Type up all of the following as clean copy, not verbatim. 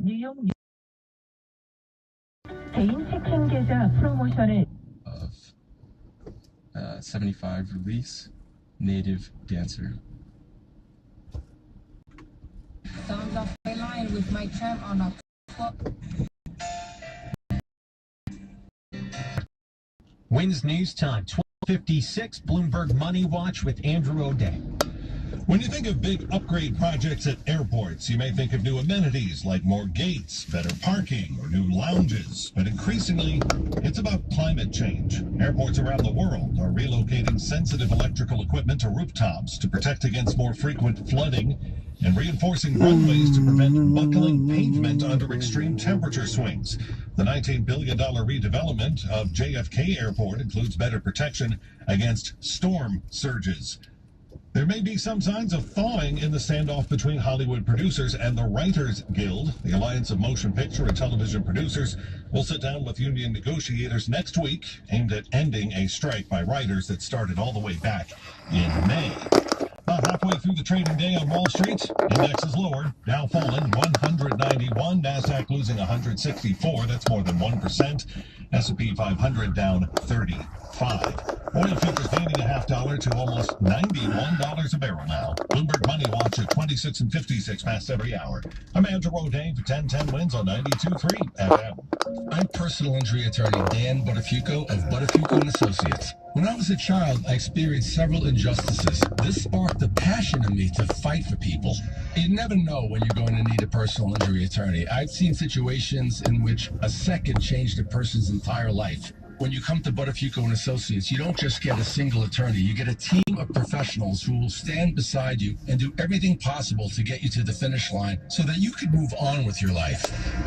뉴욕 개인 채팅 계좌 프로모션을 75 release native dancer. Sounds off my line with my champ on a Wins News Time 12:56 Bloomberg Money Watch with Andrew O'Day. When you think of big upgrade projects at airports, you may think of new amenities like more gates, better parking, or new lounges. But increasingly, it's about climate change. Airports around the world are relocating sensitive electrical equipment to rooftops to protect against more frequent flooding and reinforcing runways to prevent buckling pavement under extreme temperature swings. The $19 billion redevelopment of JFK Airport includes better protection against storm surges. There may be some signs of thawing in the standoff between Hollywood producers and the Writers Guild. The Alliance of Motion Picture and Television Producers will sit down with union negotiators next week, aimed at ending a strike by writers that started all the way back in May. About halfway through the trading day on Wall Street, index is lower. Dow falling 191, NASDAQ losing 164. That's more than 1%. S&P 500 down 35. Oil futures gaining $0.50 to almost $91 a barrel now. Bloomberg Money Watch at 26 and 56 past every hour. I'm Andrew O'Day for 1010 wins on 92.3 FM. I'm personal injury attorney Dan Buttafuoco of Buttafuoco & Associates. When I was a child, I experienced several injustices. This sparked a passion in me to fight for people. You never know when you're going to need a personal injury attorney. I've seen situations in which a second changed a person's entire life. When you come to Buttafuoco & Associates, you don't just get a single attorney. You get a team of professionals who will stand beside you and do everything possible to get you to the finish line so that you can move on with your life.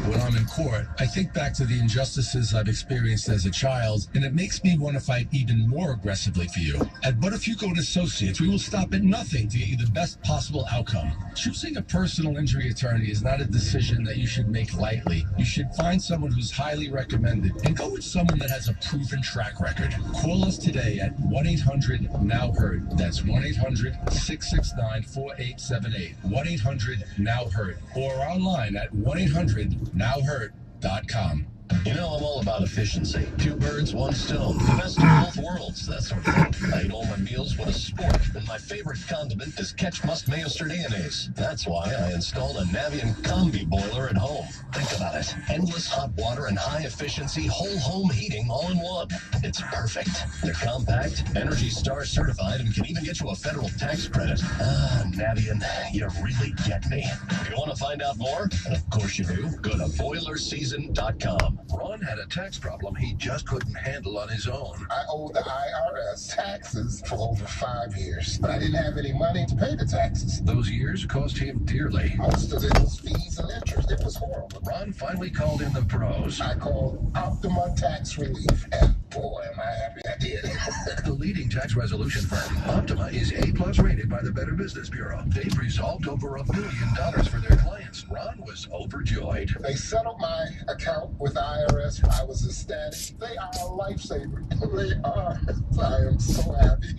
When I'm in court, I think back to the injustices I've experienced as a child, and it makes me want to fight even more aggressively for you. At Buttafuoco & Associates, we will stop at nothing to get you the best possible outcome. Choosing a personal injury attorney is not a decision that you should make lightly. You should find someone who's highly recommended and go with someone that has a proven track record. Call us today at 1-800-NOW-HURT. That's 1-800-669-4878. 1-800-NOW-HURT. Or online at 1-800-NOW-HURT.com. You know, I'm all about efficiency. 2 birds, 1 stone. The best of both worlds, that sort of thing. I eat all my meals with a spork, and my favorite condiment is Ketch Must Mayo Mayonnaise. That's why I installed a Navian Combi boiler at home. Think about it. Endless hot water and high-efficiency whole home heating all in one. It's perfect. They're compact, Energy Star certified, and can even get you a federal tax credit. Ah, Navian, you really get me. If you want to find out more, and of course you do, go to boilerseason.com. Ron had a tax problem he just couldn't handle on his own. I owe the IRS IRS taxes for over 5 years, but I didn't have any money to pay the taxes. Those years cost him dearly. Most of it was fees and interest. It was horrible. Ron finally called in the pros. I called Optima Tax Relief, and boy, am I happy I did. The leading tax resolution firm, Optima, is A-plus rated by the Better Business Bureau. They've resolved over $1 million for their clients. Ron was overjoyed. They settled my account with the IRS. I was ecstatic. They are a lifesaver. They are. I am so happy.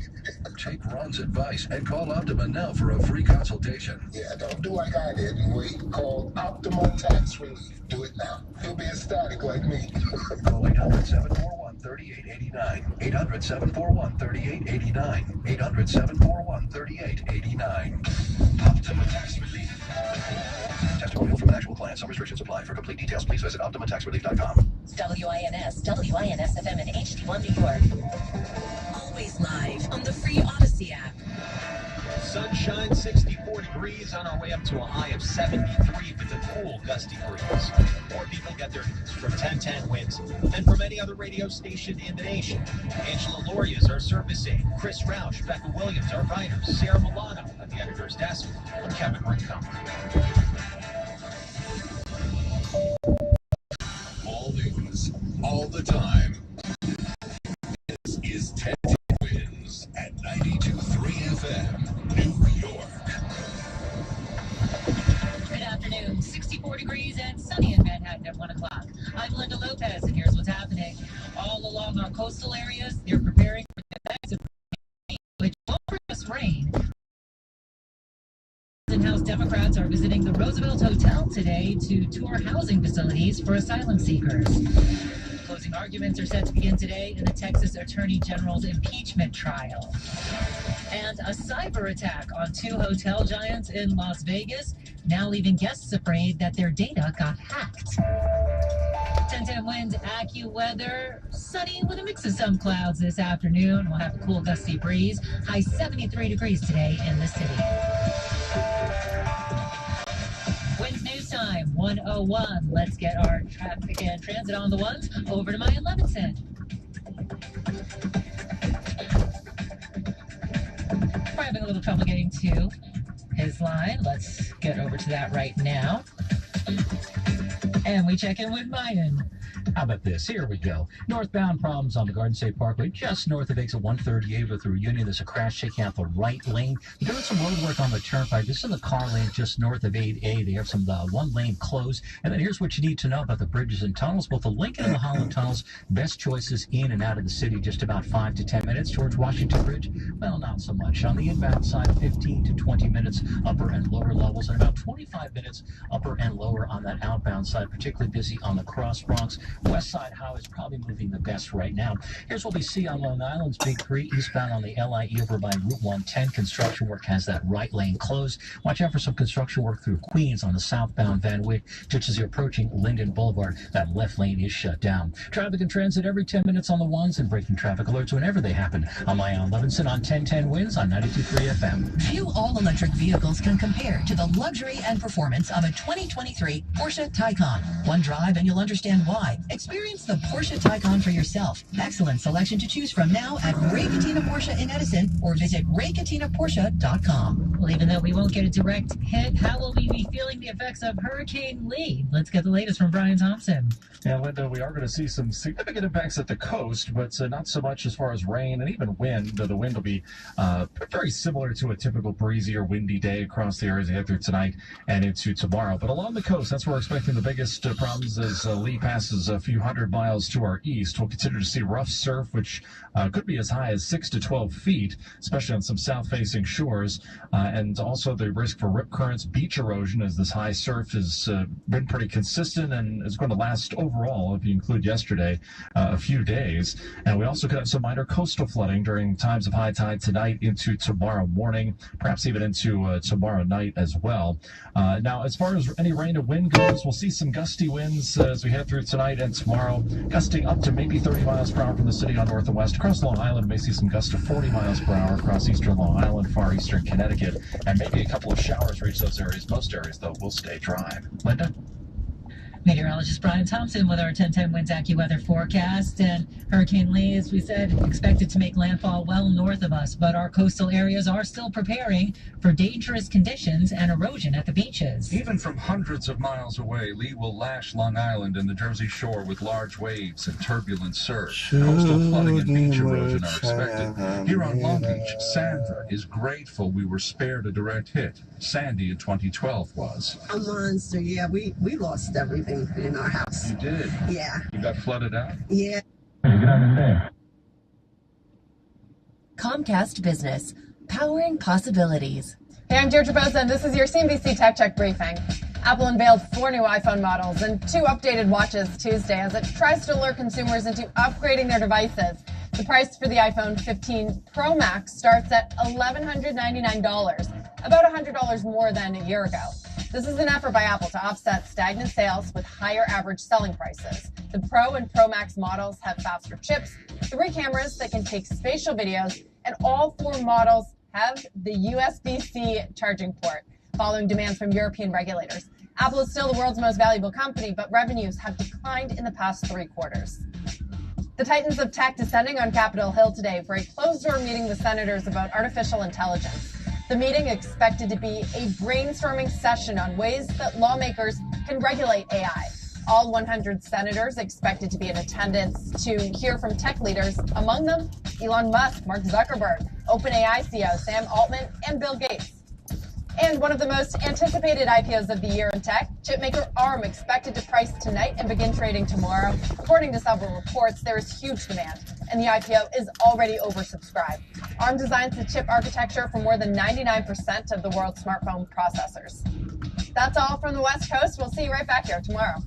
Take Ron's advice and call Optima now for a free consultation. Yeah, don't do like I did and wait. Call Optima Tax Relief. Do it now. You'll be ecstatic like me. Call 800-741-3889. 800-741-3889. 800-741-3889. Optima Tax Relief. Testimonial from an actual client. Some restrictions apply. For complete details, please visit OptimaTaxRelief.com. WINS, WINS FM in HD1 New York. Always live on the free Odyssey app. Sunshine, 64 degrees, on our way up to a high of 73 with a cool, gusty breeze. More people get their news from 1010 Wins than from any other radio station in the nation. Angela Lauria is our service aide. Chris Roush, Becca Williams, our writers. Sarah Milano at the editor's desk. I'm Kevin Rincon. All news, all the time. This is 1010 Wins at 92.3 FM, New York. Good afternoon. 64 degrees and sunny in Manhattan at 1 o'clock. I'm Linda Lopez, and here's what's happening. All along our coastal areas, they're preparing for the effects of rain, which won't bring us rain. House Democrats are visiting the Roosevelt Hotel today to tour housing facilities for asylum seekers. Closing arguments are set to begin today in the Texas Attorney General's impeachment trial. And a cyber attack on 2 hotel giants in Las Vegas, now leaving guests afraid that their data got hacked. 1010 Winds AccuWeather, sunny with a mix of some clouds this afternoon. We'll have a cool gusty breeze, high 73 degrees today in the city. Winds News Time 1:01. Let's get our traffic and transit on the ones. Over to Maya Levinson. We're having a little trouble getting to his line. Let's get over to that right now. And we check in with Mayan. How about this? Here we go. Northbound problems on the Garden State Parkway, just north of exit 138 with the Reunion. There's a crash taking out the right lane. They're doing some road work on the turnpike. This is in the car lane just north of 8A. They have some one lane closed. And then here's what you need to know about the bridges and tunnels. Both the Lincoln and the Holland tunnels, best choices in and out of the city, just about 5 to 10 minutes. Towards Washington Bridge, well, not so much. On the inbound side, 15 to 20 minutes upper and lower levels, and about 25 minutes upper and lower on that outbound side, particularly busy on the Cross Bronx. West Side Highway is probably moving the best right now. Here's what we see on Long Island's Big 3, eastbound on the LIE over by Route 110. Construction work has that right lane closed. Watch out for some construction work through Queens on the southbound Van Wyck. Just as you're approaching Linden Boulevard, that left lane is shut down. Traffic and transit every 10 minutes on the ones and breaking traffic alerts whenever they happen. I'm Ian Levinson on 1010 Wins on 92.3 FM. Few all-electric vehicles can compare to the luxury and performance of a 2023 Porsche Taycan. One drive and you'll understand why. Experience the Porsche Taycan for yourself. Excellent selection to choose from now at Ray Cattina Porsche in Edison or visit RayCattinaPorsche.com. Well, even though we won't get a direct hit, how will we be feeling the effects of Hurricane Lee? Let's get the latest from Brian Thompson. Yeah, Linda, we are going to see some significant impacts at the coast, but not so much as far as rain and even wind. The wind will be very similar to a typical breezy or windy day across the areas ahead through tonight and into tomorrow. But along the coast, that's where we're expecting the biggest problems as Lee passes a few hundred miles to our east. We'll continue to see rough surf, which could be as high as 6 to 12 feet, especially on some south-facing shores, and also the risk for rip currents, beach erosion, as this high surf has been pretty consistent and is going to last overall, if you include yesterday, a few days. And we also could have some minor coastal flooding during times of high tide tonight into tomorrow morning, perhaps even into tomorrow night as well. Now, as far as any rain and wind goes, we'll see some gusty winds as we head through tonight and tomorrow, gusting up to maybe 30 miles per hour from the city on north and west. Across Long Island, we may see some gusts to 40 miles per hour across eastern Long Island, far eastern Connecticut, and maybe a couple of showers reach those areas. Most areas, though, will stay dry. Linda? Meteorologist Brian Thompson with our 1010 Winds AccuWeather forecast. And Hurricane Lee, as we said, expected to make landfall well north of us, but our coastal areas are still preparing for dangerous conditions and erosion at the beaches. Even from hundreds of miles away, Lee will lash Long Island and the Jersey Shore with large waves and turbulent surge. Coastal flooding and beach erosion are expected. Here on Long Beach, Sandra is grateful we were spared a direct hit. Sandy in 2012 was. A monster, yeah. We lost everything in our house. You did? Yeah. You got flooded out? Yeah. Comcast Business, powering possibilities. Hey, I'm Deirdre Boza, and this is your CNBC Tech Check briefing. Apple unveiled 4 new iPhone models and 2 updated watches Tuesday as it tries to lure consumers into upgrading their devices. The price for the iPhone 15 Pro Max starts at $1,199, about $100 more than a year ago. This is an effort by Apple to offset stagnant sales with higher average selling prices. The Pro and Pro Max models have faster chips, 3 cameras that can take spatial videos, and all 4 models have the USB-C charging port, following demands from European regulators. Apple is still the world's most valuable company, but revenues have declined in the past 3 quarters. The titans of tech descending on Capitol Hill today for a closed-door meeting with senators about artificial intelligence. The meeting expected to be a brainstorming session on ways that lawmakers can regulate AI. All 100 senators expected to be in attendance to hear from tech leaders, among them Elon Musk, Mark Zuckerberg, OpenAI CEO Sam Altman, and Bill Gates. And one of the most anticipated IPOs of the year in tech, chipmaker ARM, expected to price tonight and begin trading tomorrow. According to several reports, there is huge demand, and the IPO is already oversubscribed. ARM designs the chip architecture for more than 99% of the world's smartphone processors. That's all from the West Coast. We'll see you right back here tomorrow.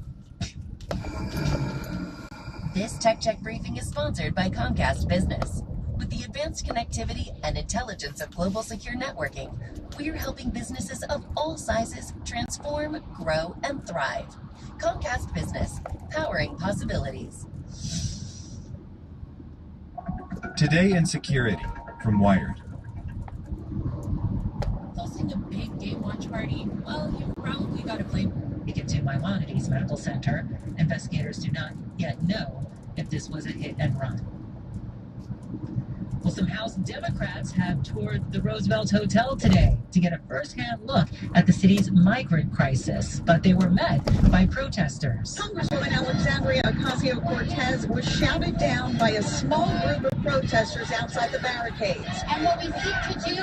This Tech Check briefing is sponsored by Comcast Business. With the advanced connectivity and intelligence of global secure networking, we're helping businesses of all sizes transform, grow, and thrive. Comcast Business, powering possibilities. Today in Security from Wired. Hosting a big game watch party? Well, you probably got to play ticket to Maimonides Medical Center. Investigators do not yet know if this was a hit and run. Well, some House Democrats have toured the Roosevelt Hotel today to get a first-hand look at the city's migrant crisis, but they were met by protesters. Congresswoman Alexandria Ocasio-Cortez was shouted down by a small group of protesters outside the barricades. And what we seek to do...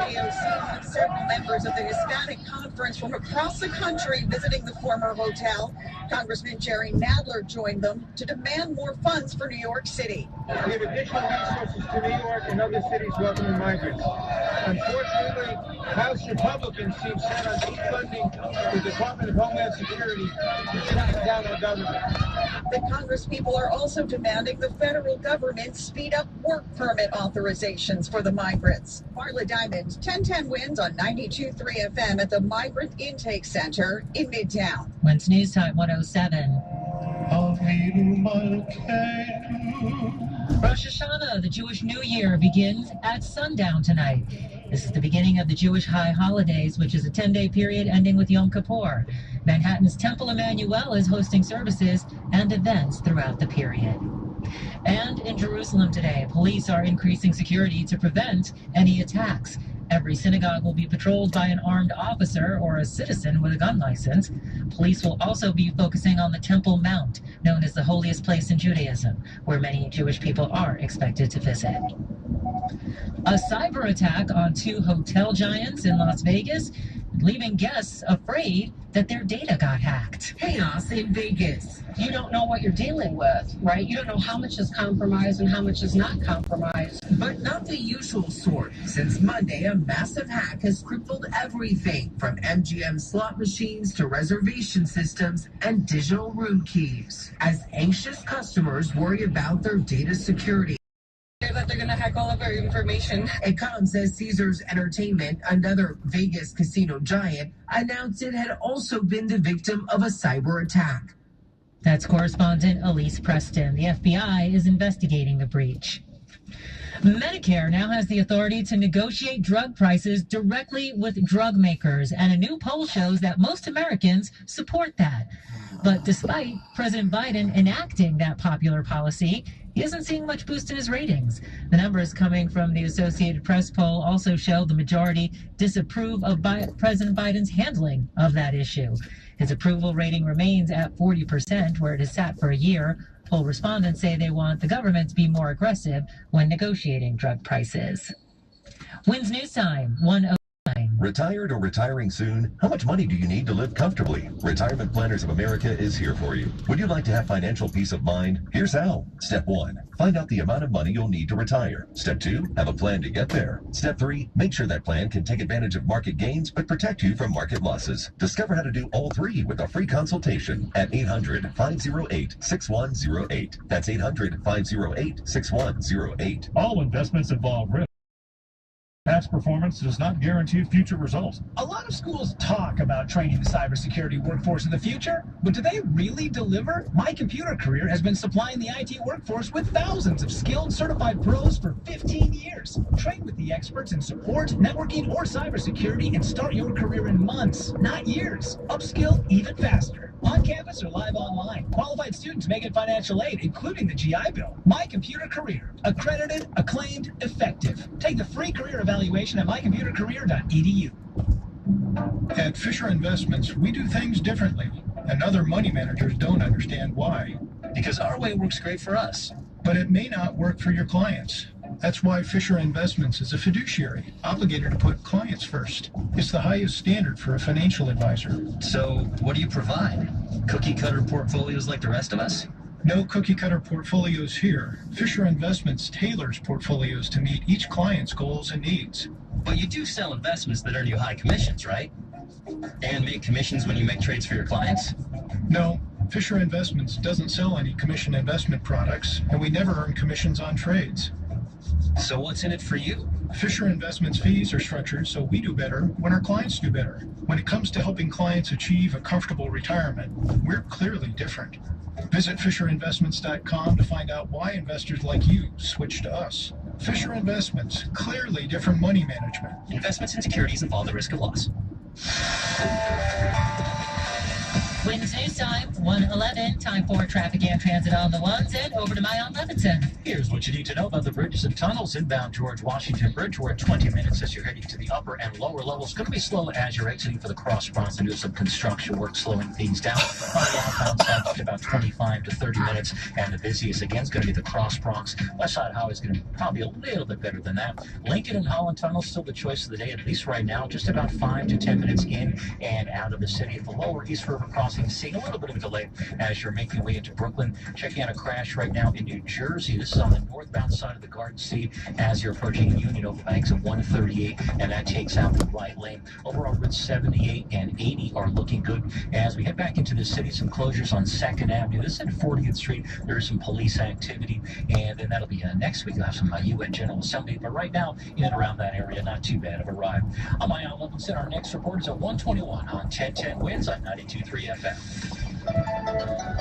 AOC had several members of the Hispanic Conference from across the country visiting the former hotel. Congressman Jerry Nadler joined them to demand more funds for New York City. Give additional resources to New York and other cities welcoming migrants. Unfortunately, House Republicans seem set on defunding the Department of Homeland Security and shutting down our government. The Congresspeople are also demanding the federal government speed up work permit authorizations for the migrants. Marla Diamond, 1010 Winds on 92.3 FM at the Migrant Intake Center in Midtown. Winds News Time 107. Rosh Hashanah, the Jewish New Year, begins at sundown tonight. This is the beginning of the Jewish High Holidays, which is a 10-day period ending with Yom Kippur. Manhattan's Temple Emmanuel is hosting services and events throughout the period. And in Jerusalem today, police are increasing security to prevent any attacks. Every synagogue will be patrolled by an armed officer or a citizen with a gun license. Police will also be focusing on the Temple Mount, known as the holiest place in Judaism, where many Jewish people are expected to visit. A cyber attack on 2 hotel giants in Las Vegas, leaving guests afraid that their data got hacked. Chaos in Vegas. You don't know what you're dealing with, right? You don't know how much is compromised and how much is not compromised. But not the usual sort. Since Monday, a massive hack has crippled everything from MGM slot machines to reservation systems and digital room keys, as anxious customers worry about their data security. That they're going to hack all of our information. It comes as Caesars Entertainment, another Vegas casino giant, announced it had also been the victim of a cyber attack. That's correspondent Elise Preston. The FBI is investigating the breach. Medicare now has the authority to negotiate drug prices directly with drug makers, and a new poll shows that most Americans support that. But despite President Biden enacting that popular policy, he isn't seeing much boost in his ratings. The numbers coming from the Associated Press poll also show the majority disapprove of President Biden's handling of that issue. His approval rating remains at 40%, where it has sat for a year. Poll respondents say they want the government to be more aggressive when negotiating drug prices. WINS News Time, 1:09. Retired or retiring soon? How much money do you need to live comfortably? Retirement Planners of America is here for you. Would you like to have financial peace of mind? Here's how. Step 1. Find out the amount of money you'll need to retire. Step 2. Have a plan to get there. Step 3. Make sure that plan can take advantage of market gains but protect you from market losses. Discover how to do all three with a free consultation at 800-508-6108. That's 800-508-6108. All investments involve risk. Past performance does not guarantee future results. A lot of schools talk about training the cybersecurity workforce in the future, but do they really deliver? My Computer Career has been supplying the IT workforce with thousands of skilled, certified pros for 15 years. Train with the experts in support, networking, or cybersecurity and start your career in months, not years. Upskill even faster. On campus or live online. Qualified students may get financial aid, including the GI Bill. My Computer Career. Accredited, acclaimed, effective. Take the free career evaluation at mycomputercareer.edu. At Fisher Investments, we do things differently, and other money managers don't understand why. Because our way works great for us. But it may not work for your clients. That's why Fisher Investments is a fiduciary, obligated to put clients first. It's the highest standard for a financial advisor. So, what do you provide? Cookie-cutter portfolios like the rest of us? No cookie-cutter portfolios here. Fisher Investments tailors portfolios to meet each client's goals and needs. But you do sell investments that earn you high commissions, right? And make commissions when you make trades for your clients? No, Fisher Investments doesn't sell any commission investment products, and we never earn commissions on trades. So what's in it for you? Fisher Investments fees are structured so we do better when our clients do better. When it comes to helping clients achieve a comfortable retirement, we're clearly different. Visit FisherInvestments.com to find out why investors like you switch to us. Fisher Investments, clearly different money management. Investments in securities involve the risk of loss. WINS News Time, 1:11. Time for traffic and transit on the ones, and over to Mayan Levinson. Here's what you need to know about the bridges and tunnels. Inbound George Washington Bridge, we're at 20 minutes as you're heading to the upper and lower levels. Going to be slow as you're exiting for the Cross Bronx to do some construction work, slowing things down. On the outbound side, just about 25 to 30 minutes. And the busiest, again, is going to be the Cross Bronx. West Side Highway is going to be probably a little bit better than that. Lincoln and Holland Tunnel, still the choice of the day, at least right now. Just about 5 to 10 minutes in and out of the city. The lower East River crossing, seeing a little bit of a delay as you're making your way into Brooklyn. Checking out a crash right now in New Jersey. This is on the northbound side of the Garden State as you're approaching Union over banks of 138, and that takes out the right lane. Overall, Route 78 and 80 are looking good. As we head back into the city, some closures on 2nd Avenue. This is at 40th Street. There is some police activity, and then that'll be next week. We'll have some UN General Assembly, but right now, in and around that area, not too bad of a ride. I'm Mayan Levinson. Our next report is at 1:21 on 1010 WINS on 92.3 FM.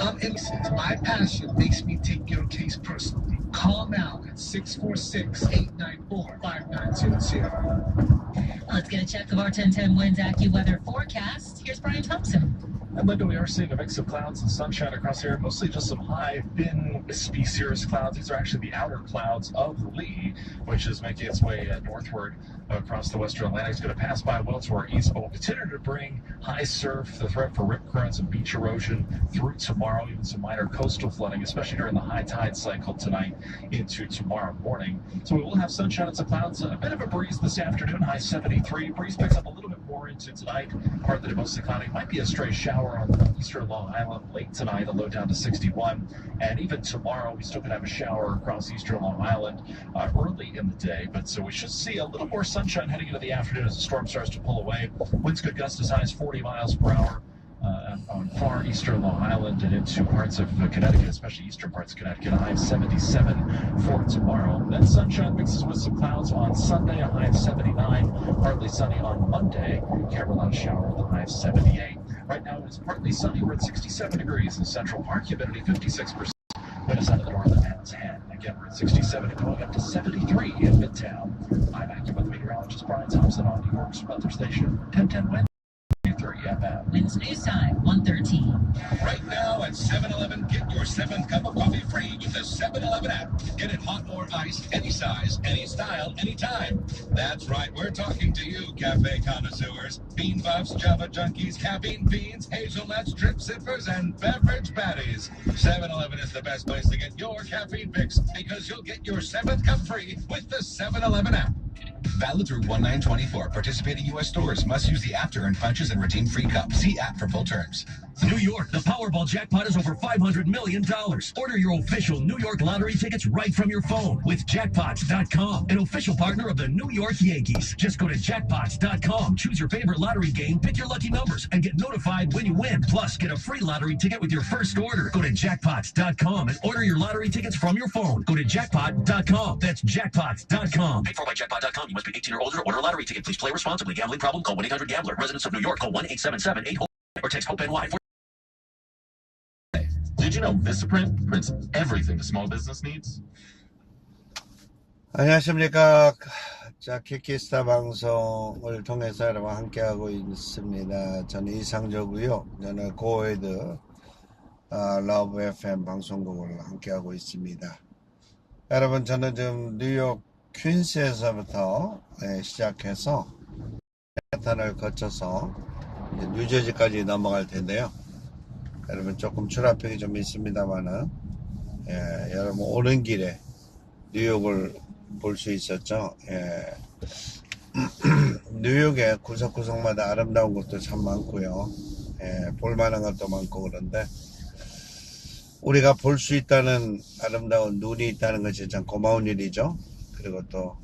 I'm innocent. My passion makes me take your case personally. Call now at 646-894-5920. Let's get a check of our 1010 WINS AccuWeather forecast. Here's Brian Thompson. And Linda, we are seeing a mix of clouds and sunshine across here, mostly just some high, thin, wispy cirrus clouds. These are actually the outer clouds of Lee, which is making its way northward across the western Atlantic. It's going to pass by well to our east, but will continue to bring high surf, the threat for rip currents and beach erosion through tomorrow, even some minor coastal flooding, especially during the high tide cycle tonight into tomorrow morning. So we will have sunshine and some clouds, a bit of a breeze this afternoon, high 73. Breeze picks up a little bit more into tonight, partly to mostly cloudy. Might be a stray shower on the eastern Long Island late tonight, a low down to 61. And even tomorrow, we still could have a shower across eastern Long Island early in the day. But so we should see a little more sunshine heading into the afternoon as the storm starts to pull away. Winds could gust as high as 40 miles per hour on far eastern Long Island and into parts of Connecticut, especially eastern parts of Connecticut, a high of 77 for tomorrow. Then sunshine mixes with some clouds on Sunday, a high of 79. Partly sunny on Monday. Carolina shower with a high of 78. Right now it's partly sunny. We're at 67 degrees in Central Park. Humidity 56%. Wind is out of the northern Manhattan. Again, we're at 67 and going up to 73 in Midtown. I'm AccuWeather meteorologist Brian Thompson on New York's weather station 1010 WINS 3 FM. app. Wins News Time, 1:13. Right now at 7-Eleven, get your 7th cup of coffee free with the 7-Eleven app. Get it hot or iced, any size, any style, anytime. That's right, we're talking to you, cafe connoisseurs, bean buffs, Java junkies, caffeine fiends, hazelnuts, drip sippers, and beverage baddies. 7-Eleven is the best place to get your caffeine fix because you'll get your 7th cup free with the 7-Eleven app. Valid through 1/9/24. Participating U.S. stores must use the app to earn punches and redeem free cup. See app for full terms. New York, the Powerball jackpot is over $500 million. Order your official New York lottery tickets right from your phone with jackpots.com, an official partner of the New York Yankees. Just go to jackpots.com, choose your favorite lottery game, pick your lucky numbers, and get notified when you win. Plus, get a free lottery ticket with your first order. Go to jackpots.com and order your lottery tickets from your phone. Go to jackpot.com. That's jackpots.com. Paid for by jackpot.com. You must be 18 or older to order a lottery ticket. Please play responsibly. Gambling problem? Call 1-800-GAMBLER. Residents of New York, call 1-877-8-HOPE or text HOPE-NY. Did you know Vistaprint prints everything the small business needs? 안녕하십니까. 자, 키키스타 방송을 통해서 여러분 함께하고 있습니다. 저는 이상저고요. 저는 고에드 러브 FM 방송국을 함께하고 있습니다. 여러분, 저는 지금 뉴욕 퀸스에서부터 시작해서 맨하탄을 거쳐서 이제 뉴저지까지 넘어갈 텐데요. 여러분 조금 트래픽이 좀 있습니다만은 여러분 오는 길에 뉴욕을 볼 수 있었죠. 뉴욕에 구석구석마다 아름다운 곳도 참 많고요. 볼만한 것도 많고 그런데 우리가 볼 수 있다는 아름다운 눈이 있다는 것이 참 고마운 일이죠. 그리고 또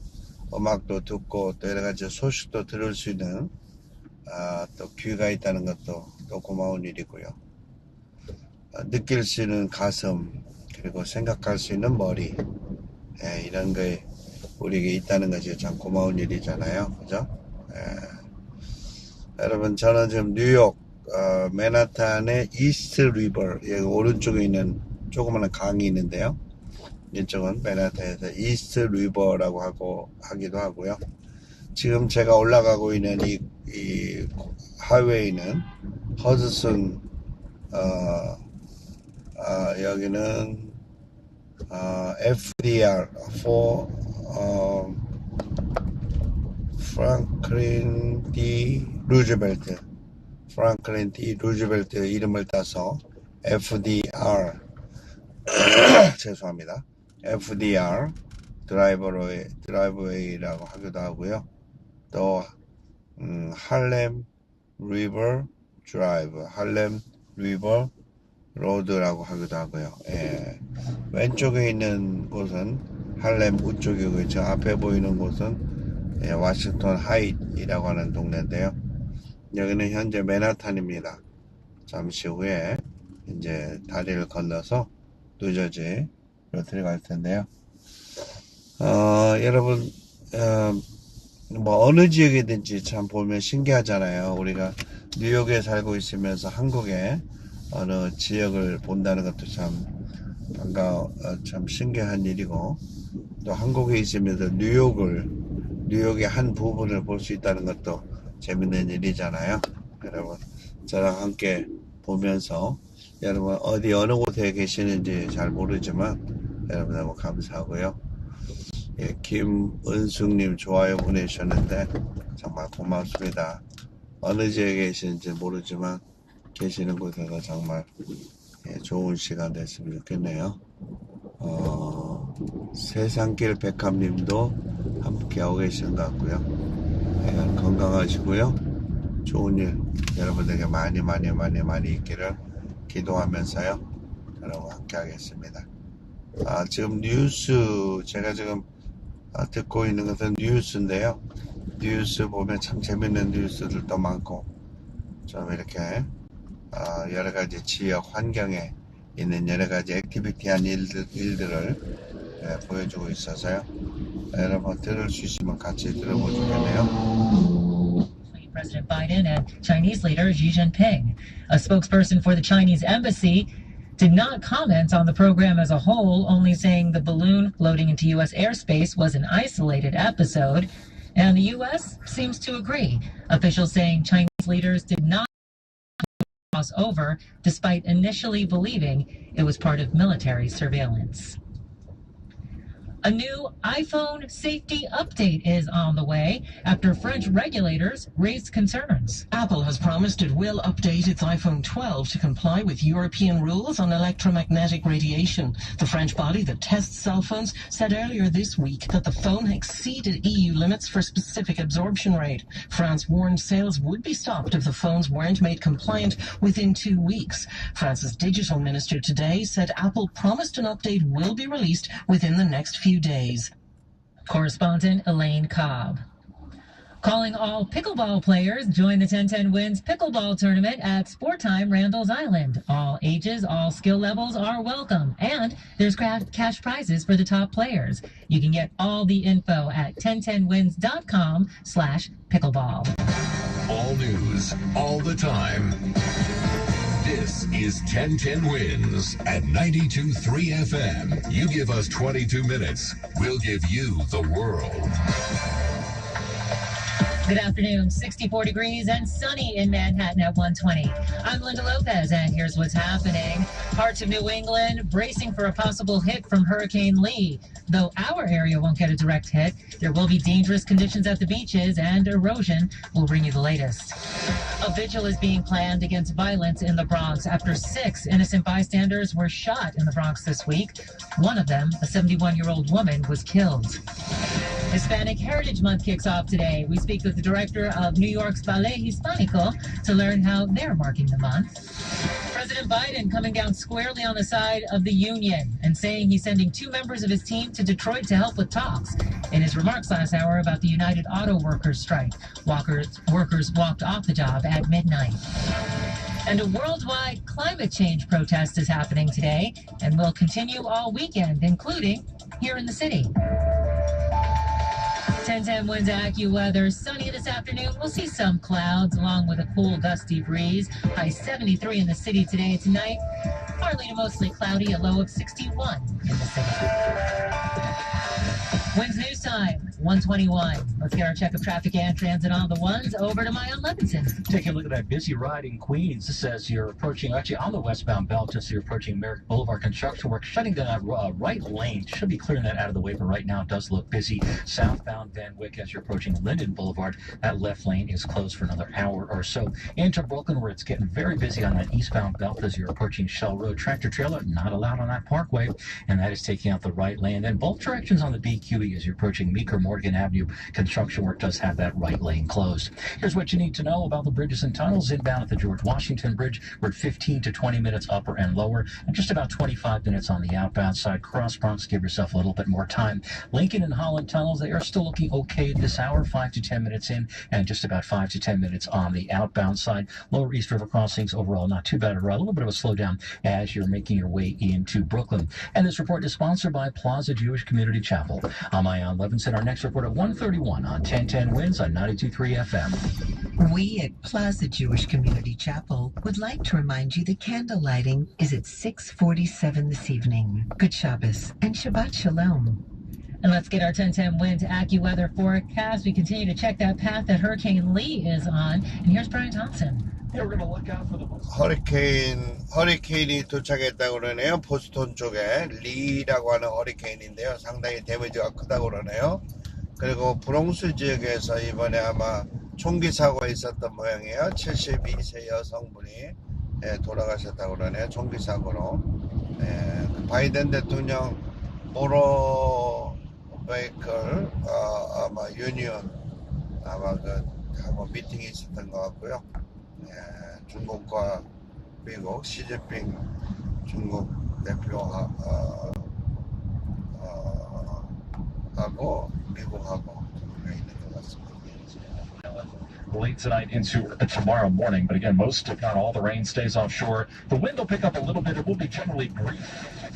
음악도 듣고 또 여러가지 소식도 들을 수 있는 또 귀가 있다는 것도 또 고마운 일이고요. 느낄 수 있는 가슴 그리고 생각할 수 있는 머리 이런 게 우리에게 있다는 것이 참 고마운 일이잖아요. 그죠? 여러분 저는 지금 뉴욕 맨하탄의 이스트 리버 여기 오른쪽에 있는 조그마한 강이 있는데요. 이쪽은 맨하탄에서 이스트 리버라고 하기도 하고요. 지금 제가 올라가고 있는 이 하이웨이는 허드슨 여기는 FDR 프랑클린 D 루즈벨트 이름을 따서 FDR 죄송합니다. FDR 드라이브웨이라고 하기도 하고요. 또 할렘 리버 드라이브, 할렘 리버 로드라고 하기도 하고요. 왼쪽에 있는 곳은 할렘 우쪽이고요. 저 앞에 보이는 곳은 워싱턴 하이트이라고 하는 동네인데요. 여기는 현재 맨하탄입니다. 잠시 후에 이제 다리를 건너서 뉴저지로 들어갈 텐데요. 여러분 뭐 어느 지역이든지 참 보면 신기하잖아요. 우리가 뉴욕에 살고 있으면서 한국의 어느 지역을 본다는 것도 참 참 신기한 일이고 또 한국에 있으면서 뉴욕의 한 부분을 볼 수 있다는 것도 재밌는 일이잖아요. 여러분 저랑 함께 보면서 여러분 어느 곳에 계시는지 잘 모르지만 여러분 너무 감사하고요. 김은숙님 좋아요 보내주셨는데 정말 고맙습니다. 어느 지역에 계시는지 모르지만 계시는 곳에서 정말 좋은 시간 됐으면 좋겠네요. 세상길 백합님도 함께하고 계시는 것 같고요. 건강하시고요. 좋은 일 여러분들에게 많이 있기를 기도하면서요. 여러분 함께하겠습니다. 지금 뉴스 제가 지금 듣고 있는 것은 뉴스인데요. 뉴스 보면 참 재밌는 뉴스들도 많고 좀 이렇게 여러가지 지역 환경에 있는 여러가지 액티비티한 일들을 보여주고 있어서요. 여러분 들을 수 있으면 같이 들어보면 좋겠네요. President Biden and Chinese leader Xi Jinping. A spokesperson for the Chinese embassy did not comment on the program as a whole, only saying the balloon floating into U.S. airspace was an isolated episode. And the U.S. seems to agree. Officials saying Chinese leaders did not cross over, despite initially believing it was part of military surveillance. A new iPhone safety update is on the way after French regulators raised concerns. Apple has promised it will update its iPhone 12 to comply with European rules on electromagnetic radiation. The French body that tests cell phones said earlier this week that the phone exceeded EU limits for specific absorption rate. France warned sales would be stopped if the phones weren't made compliant within 2 weeks. France's digital minister today said Apple promised an update will be released within the next few days. Correspondent Elaine Cobb. Calling all pickleball players, join the 1010 Wins Pickleball Tournament at Sport Time Randall's Island. All ages, all skill levels are welcome, and there's cash prizes for the top players. You can get all the info at 1010wins.com/pickleball. All news, all the time. This is 1010 Wins at 92.3 FM. You give us 22 minutes, we'll give you the world. Good afternoon. 64 degrees and sunny in Manhattan at 120. I'm Linda Lopez, and here's what's happening. Parts of New England bracing for a possible hit from Hurricane Lee. Though our area won't get a direct hit, there will be dangerous conditions at the beaches, and erosion. We'll bring you the latest. A vigil is being planned against violence in the Bronx after 6 innocent bystanders were shot in the Bronx this week. One of them, a 71-year-old woman, was killed. Hispanic Heritage Month kicks off today. We speak with the director of New York's Ballet Hispanico to learn how they're marking the month. President Biden coming down squarely on the side of the union and saying he's sending 2 members of his team to Detroit to help with talks. In his remarks last hour about the United Auto Workers strike, workers walked off the job at midnight. And a worldwide climate change protest is happening today and will continue all weekend, including here in the city. 1010 Wins AccuWeather. Sunny this afternoon. We'll see some clouds along with a cool, gusty breeze. High 73 in the city today. Tonight, partly to mostly cloudy, a low of 61 in the city. Wins News Time, 121. Let's get our check of traffic and transit on the ones. Over to Mayan Levinson. Taking a look at that busy ride in Queens. This says you're approaching, actually on the westbound belt, just you're approaching Merrick Boulevard. Construction work shutting down that right lane. Should be clearing that out of the way, but right now it does look busy. Southbound Van Wyck as you're approaching Linden Boulevard. That left lane is closed for another hour or so. Into Brooklyn, where it's getting very busy on that eastbound belt as you're approaching Shell Road. Tractor trailer not allowed on that parkway, and that is taking out the right lane. Then both directions on the BQE as you're approaching Meeker Morgan Avenue. Construction work does have that right lane closed. Here's what you need to know about the bridges and tunnels. Inbound at the George Washington Bridge, we're at 15 to 20 minutes upper and lower, and just about 25 minutes on the outbound side. Cross Bronx, give yourself a little bit more time. Lincoln and Holland tunnels, they are still looking okay this hour, 5 to 10 minutes in, and just about 5 to 10 minutes on the outbound side. Lower East River crossings overall not too bad, a little bit of a slowdown as you're making your way into Brooklyn. And this report is sponsored by Plaza Jewish Community Chapel. I'm Ion Levinson. Our next report at 1:31 on 1010 Wins on 92.3 FM. We at Plaza Jewish Community Chapel would like to remind you that candle lighting is at 6:47 this evening. Good Shabbos and Shabbat Shalom. And let's get our 1010 Wins AccuWeather forecast. We continue to check that path that Hurricane Lee is on. And here's Brian Thompson. Yeah, we're going to look out for the 허리케인이 도착했다고 그러네요. 보스턴 쪽에 리라고 하는 허리케인인데요. 상당히 데미지가 크다고 그러네요. 그리고 브롱스 지역에서 이번에 아마 총기 사고가 있었던 모양이에요. 72세 여성분이 돌아가셨다고 그러네요. 총기 사고로. 그 바이든 대통령 모로 베이컬 아마 유니언 아마 하고 미팅이 있었던 것 같고요. 중국과 미국 시진핑 중국 대표하고 미국하고 있는 것 같습니다. Late tonight into tomorrow morning, but again, most if not all the rain stays offshore. The wind will pick up a little bit. It will be generally brief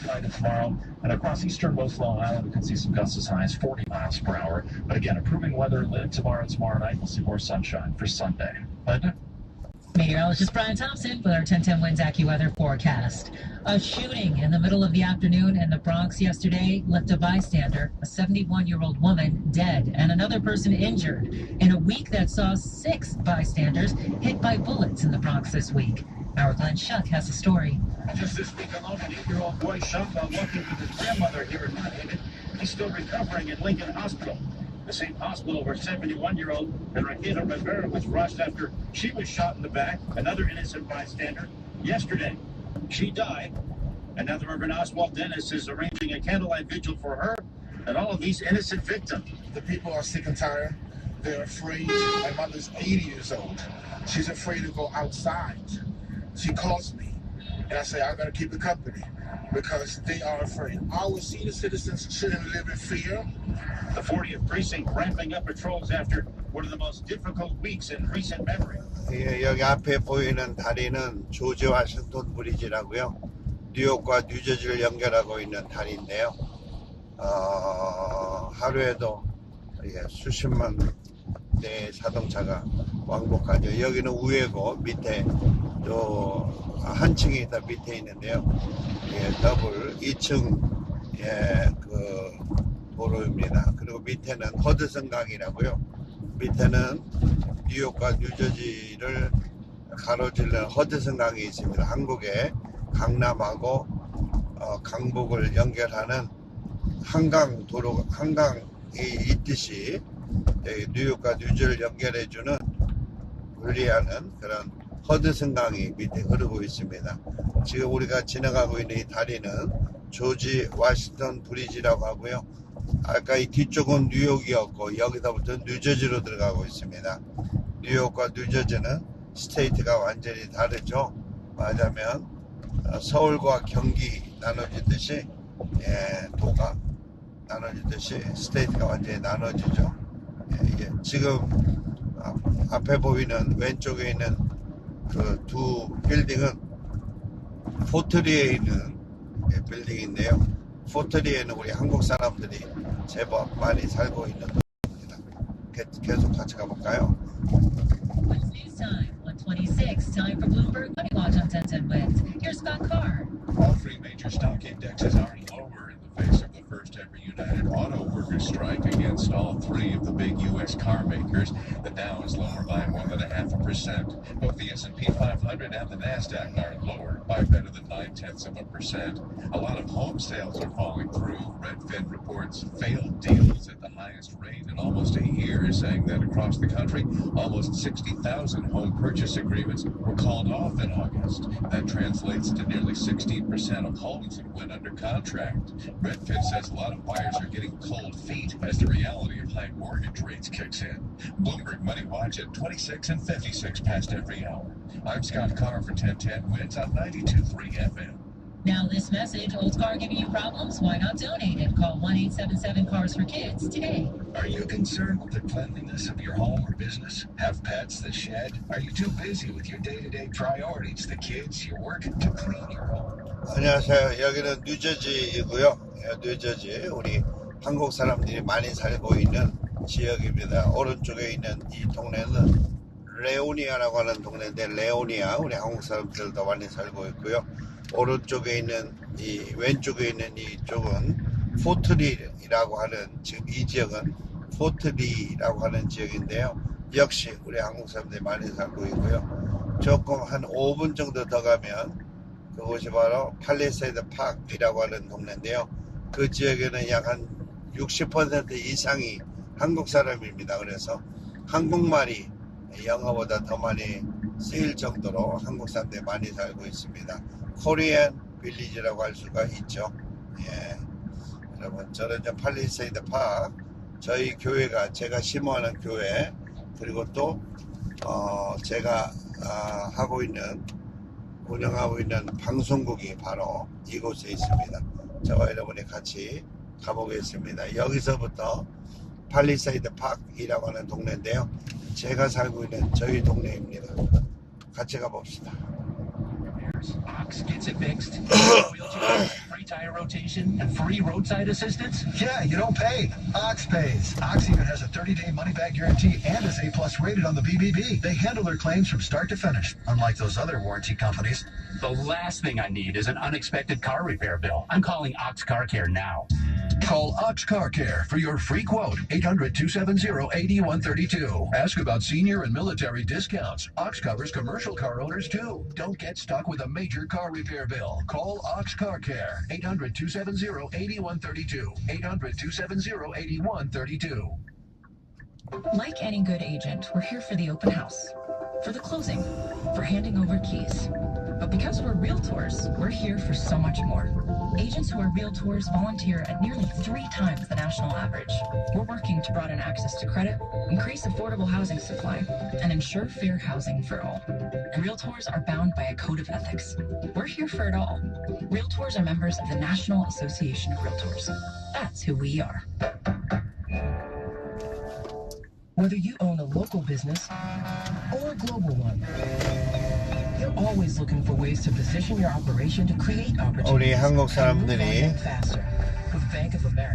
tonight and tomorrow, and across easternmost Long Island, we can see some gusts as high as 40 miles per hour. But again, improving weather tomorrow night. We'll see more sunshine for Sunday. Meteorologist Brian Thompson with our 1010 Wins AccuWeather forecast. A shooting in the middle of the afternoon in the Bronx yesterday left a bystander, a 71-year-old woman, dead and another person injured in a week that saw 6 bystanders hit by bullets in the Bronx this week. Our Glenn Shuck has a story. Just this week alone, an 8-year-old boy shot while walking with his grandmother here in Mount Haven. He's still recovering at Lincoln Hospital. The same hospital where 71-year-old Enriqueta Rivera was rushed after she was shot in the back, another innocent bystander, yesterday. She died, and now the Reverend Oswald Dennis is arranging a candlelight vigil for her and all of these innocent victims. The people are sick and tired. They're afraid. My mother's 80 years old. She's afraid to go outside. She calls me, and I say, I gotta keep it company because they are afraid. Our senior citizens shouldn't live in fear. The 40th precinct ramping up patrols after one of the most difficult weeks in recent memory. 예, 여기 앞에 보이는 다리는 조지 워싱턴 브리지라고요. 뉴욕과 뉴저지를 연결하고 있는 다리인데요. 하루에도 수십만 대의 자동차가 왕복하죠. 여기는 우회고 밑에 또 한 층이 더 밑에 있는데요. 더블 2층 그 도로입니다. 그리고 밑에는 허드슨강이라고요. 밑에는 뉴욕과 뉴저지를 가로질러 허드슨강이 있습니다. 한국의 강남하고 강북을 연결하는 한강 도로, 한강이 있듯이 뉴욕과 뉴저지를 연결해주는 분리하는 그런 허드슨강이 밑에 흐르고 있습니다. 지금 우리가 지나가고 있는 이 다리는 조지 워싱턴 브리지라고 하고요. 아까 이 뒤쪽은 뉴욕이었고 여기서부터 뉴저지로 들어가고 있습니다. 뉴욕과 뉴저지는 스테이트가 완전히 다르죠. 말하자면 서울과 경기 나눠지듯이 도가 나눠지듯이 스테이트가 완전히 나눠지죠. 지금 앞에 보이는 왼쪽에 있는 그 두 빌딩은 포트리에 있는 빌딩인데요. 포트리에는 우리 한국 사람들이 제법 많이 살고 있는 곳입니다. 계속 같이 가볼까요? It's news time, 1:26. Time for Bloomberg Money Watch on 1010 Wins. Here's Scott Carr. All three major stock indexes are lower in the face of the first ever United Auto Workers strike against all three of the big U.S. car makers. The Dow is lower by more than 0.5%. Both the S&P 500 and the NASDAQ are lower by better than 0.9%. A lot of home sales are falling through. Redfin reports failed deals at the highest rate in almost a year, saying that across the country, almost 60,000 home purchase agreements were called off in August. That translates to nearly 16% of homes that went under contract. Redfin says a lot of buyers are getting cold feet as the reality of high mortgage rates kicks in. Bloomberg Money Watch at 26 and 56 past every hour. I'm Scott Carr for 1010 Wins on 92.3 FM. Now this message, old car giving you problems? Why not donate it? Call 1-877-CARS-FOR-KIDS today. Are you concerned with the cleanliness of your home or business? Have pets that shed? Are you too busy with your day-to-day priorities, the kids, your work, to clean your home? 안녕하세요. 여기는 뉴저지이고요. 뉴저지 우리 한국 사람들이 많이 살고 있는 지역입니다. 오른쪽에 있는 이 동네는 레오니아라고 하는 동네인데 레오니아 우리 한국 사람들도 많이 살고 있고요. 오른쪽에 있는 이 왼쪽에 있는 이쪽은 포트리라고 하는 지금 이 지역은 포트리라고 하는 지역인데요. 역시 우리 한국 사람들이 많이 살고 있고요. 조금 한 5분 정도 더 가면 그곳이 바로 팔리세이드 파크이라고 하는 동네인데요. 그 지역에는 약 한 60% 이상이 한국 사람입니다. 그래서 한국말이 영어보다 더 많이 쓰일 정도로 한국 사람들이 많이 살고 있습니다. 코리안 빌리지라고 할 수가 있죠. 예. 여러분, 저는 이제 팔리세이드 파크, 저희 교회가 제가 심호하는 교회, 그리고 또 제가 운영하고 있는 방송국이 바로 이곳에 있습니다. 저와 여러분이 같이 가보겠습니다. 여기서부터 팔리세이드 파크이라고 하는 동네인데요. 제가 살고 있는 저희 동네입니다. 같이 가봅시다. Ox gets it fixed. Free tire rotation and free roadside assistance. Yeah, you don't pay. Ox pays. Ox even has a 30-day money-back guarantee and is A+ rated on the BBB. They handle their claims from start to finish, unlike those other warranty companies. The last thing I need is an unexpected car repair bill. I'm calling Ox Car Care now. Call Ox Car Care for your free quote, 800-270-8132. Ask about senior and military discounts. Ox covers commercial car owners too. Don't get stuck with a major car repair bill. Call Ox Car Care, 800-270-8132. 800-270-8132. Like any good agent, we're here for the open house, for the closing, for handing over keys. But because we're realtors, we're here for so much more. Agents who are realtors volunteer at nearly 3 times the national average. We're working to broaden access to credit, increase affordable housing supply, and ensure fair housing for all. And realtors are bound by a code of ethics. We're here for it all. Realtors are members of the National Association of Realtors. That's who we are. Whether you own a local business or a global one, you're always looking for ways to position your operation to create opportunities.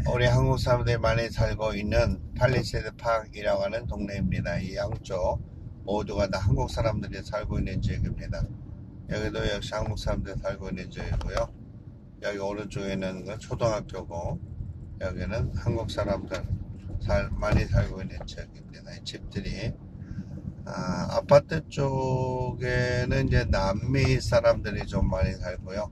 우리 한국 사람들이 많이 살고 있는 팔리세이드 파크이라고 하는 동네입니다. 이 양쪽 모두가 다 한국 사람들이 살고 있는 지역입니다. 여기도 역시 한국 사람들이 살고 있는 지역이고요. 여기 오른쪽에 있는 건 초등학교고, 여기는 한국 사람들 많이 살고 있는 지역입니다. 이 집들이 아파트 쪽에는 이제 남미 사람들이 좀 많이 살고요.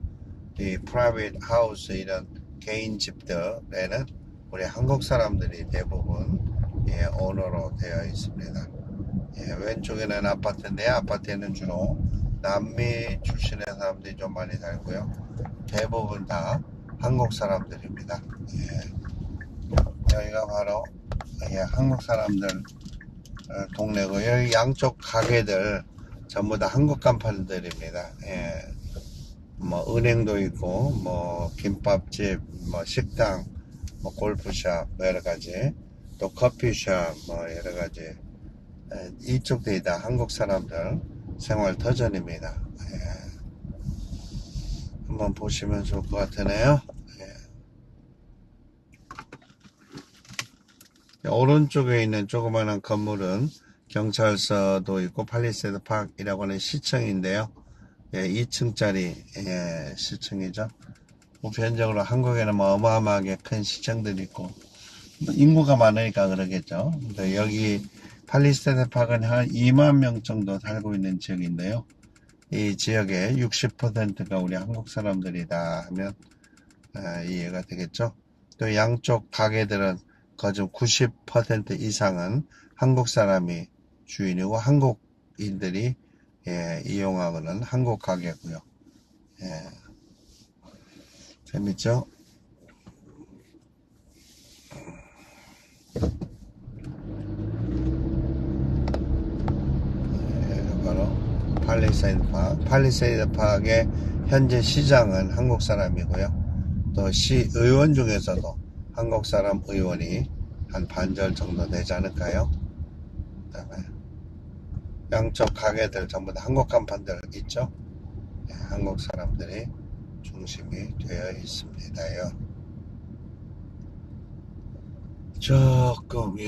이 프라이빗 하우스 이런 개인 집들에는 우리 한국 사람들이 대부분 오너로 되어 있습니다. 왼쪽에는 아파트인데 아파트에는 주로 남미 출신의 사람들이 좀 많이 살고요. 대부분 다 한국 사람들입니다. 여기가 바로 한국 사람들 동네고, 여기 양쪽 가게들 전부 다 한국 간판들입니다. 뭐 은행도 있고, 뭐 김밥집, 뭐 식당, 뭐 골프샵, 뭐 여러 가지, 또 커피숍, 뭐 여러 가지. 이쪽들이 다 한국 사람들 생활 터전입니다. 한번 보시면 좋을 것 같으네요. 오른쪽에 있는 조그마한 건물은 경찰서도 있고 팔리세이드 파크이라고 하는 시청인데요. 2층짜리 시청이죠. 보편적으로 한국에는 뭐 어마어마하게 큰 시청들이 있고 인구가 많으니까 그러겠죠. 근데 여기 팔리세이드 파크는 한 2만 명 정도 살고 있는 지역인데요. 이 지역의 60%가 우리 한국 사람들이다 하면 이해가 되겠죠. 또 양쪽 가게들은 거의 90% 이상은 한국 사람이 주인이고 한국인들이 이용하고는 한국 가게고요. 재밌죠? 바로 팔리세이드 파크의 현재 시장은 한국 사람이고요. 또 시의원 중에서도 한국 사람 의원이 한 반절 정도 되지 않을까요? 그 다음에 양쪽 가게들 전부 다 한국 간판들 있죠? 한국 사람들이 중심이 되어 있습니다요. 조금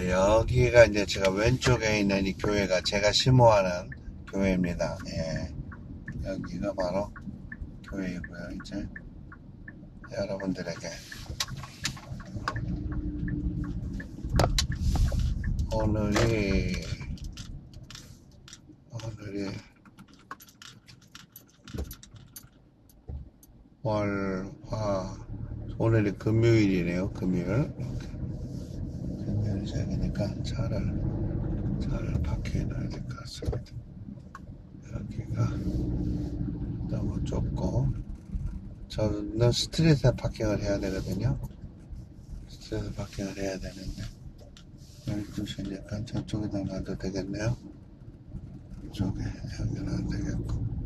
여기가 이제 제가 왼쪽에 있는 이 교회가 제가 심호하는 교회입니다. 여기가 바로 교회이고요. 이제 여러분들에게 오늘이 오늘이 금요일이네요. 금요일 저기니까 차를 잘 파킹해 놔야 될 것 같습니다. 여기가 너무 좁고 저는 스트리트에 파킹을 해야 되거든요. 스트리트 파킹을 해야 되는데 12시니까 저쪽에다 놔도 되겠네요. 이쪽에 여기는 안 되겠고